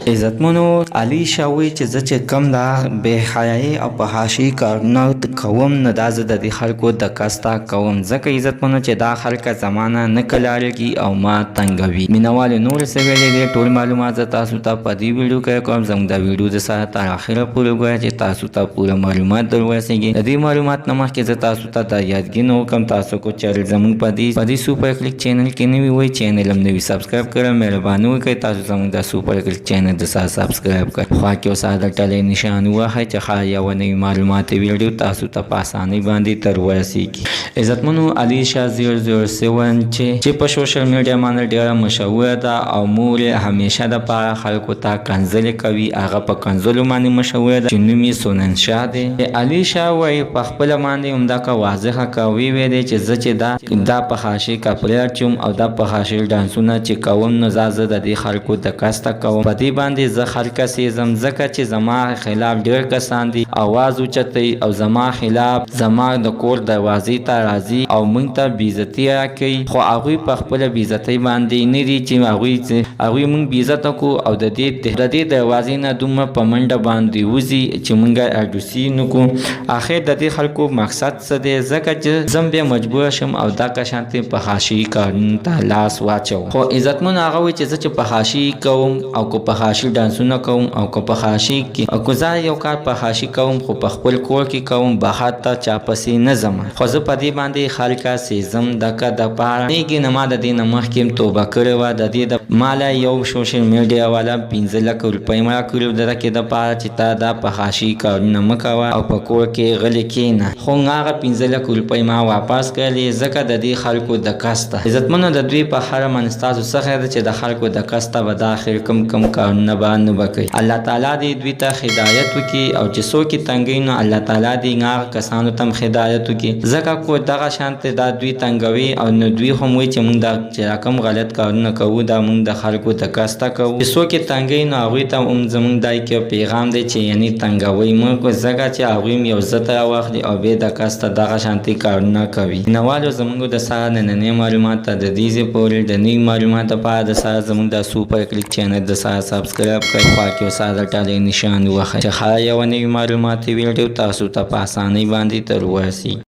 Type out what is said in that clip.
عزتمنو علیشاہ وایي چې زه چې کم دا بې حیایي او فحاشي کارونه کوم نو دا زه د دې خلکو د کسته کوم، ځکه عزتمنو چې دا خلکه زمانه نه کلاړېږي او ما تنګوي. مینوالو نور څه ویلې دي ټول معلومات زه تاسو ته په دې ویډیو کې کوم. زموږ د ویډیو د سره تر اخره پورې وګورئ چې تاسو ته پوره معلومات در ورسېږي. د دې معلومات نه مخکې زه تاسو ته دا یادګي وکړم تاسو کو چینل زموږ په دې سوپر کلیک چینل کې نوي وي چینل هم نوي سبسکرایب کړئ. مهرباني وکړئ تاسو زموږ د سوپر کلیک چینل د سره سبسکرایب کړئ. خوا کې اوس د ټلې نشان ووهئ چې ښایي یوه نوي معلوماتي ویډیو تاسو ته په اسانۍ باندې تر ورسېږي. عزتمنو علیشاہ 007 چې په سوشل میډیا باندې ډېره مشهوره ده او مور یې همیشه دپاره خلکو ته کنځلې کوي. هغه په کنځلو باندې مشهوره ده چې نوم یې سوننشاه دی. علیشاہ وایي په خپله باندې همدغه واضحه کوي ویلې چې زه چې دا فحاشي کپړې اچوم او دا فحاشي ډانسونه چې کوم نو زه د دې خلکو د کسته کوم. په دې باندې زه خلکه سیزم ځکه چې زما خلاف ډېر کسان دي اواز اوچتوي او زما خلاف زما د کور دروازې ته راځي او موږ ته بېعزتي راکوي. خو هغوی په خپله بېعزتۍ باندې نه دي چې هغوی موږ بېعزته کړو او د دې دروازې نه دومره په منډه باندې وځي چې موږ اډوسي نه کړو. آخر د دې خلکو مقصد څه دی ځکه چې زم بیا مجبور شم او دا قشانتې فحاشي کارونو ته لاس واچوم. خو عزتمن هغه وایي چې زه چې فحاشي کوم او که فحاشي ډانسونه کوم او که فحاشي او که زه یو کار فحاشي کوم خو په خپل کور کې کوم بهر ته چا پسې نه ځم. خو زه په دې باندې خلکه سیزم دکه دپاره کېږي نه ما د دې نه مخکې توبه کړې وه. د دې ماله یو سوشل میډیا والا 15 لک روپۍ مړه کړي د دکې دپاره چې تا دا فحاشي کارونه مه کوه او په کور کې غلې کښېنه. خو هغه 15 لک روپۍ ما واپس کړلې ځکه د دې خلکو د کسته. عزتمنو د دوی په هره باندې ستاسو څه خیر ده چې د خلکو د کسته به دا آخر کم کارونه به نه به کوي. الله تعالی دې دوی ته هدایت وکړي او چې څوک یې تنګوي نو الله تعالی دې هغه کسانو ته هم هدایت وکړي ځکه کو دغه شانتې دا دوی تنګوي او نو دوی هم وایي چې موږ دا چې کوم غلط کارونه کوو دا موږ د خلکو د کسته کوو. چې څوک یې تنګوي نو هغوی ته هم زموږ دا یو پیغام دی چې یعنی تنګوئ مه کړو ځکه چې هغوی هم یو عزت راواخلي او بیا د کسته دغه شانتې کارونه کوي. مینوالو زموږ د سره نننۍ معلومات ته د دې ځای پورې د نوي معلوماتو لپاره د سره زموږ د سوپر کلیک چینل د سره سبسکرایب کړئ. خوا کې اوس د ټلې نشان ووهئ چې ښایي یوه نوي معلوماتي ویډیو تاسو ته په اسانۍ باندې تر ورسېږي.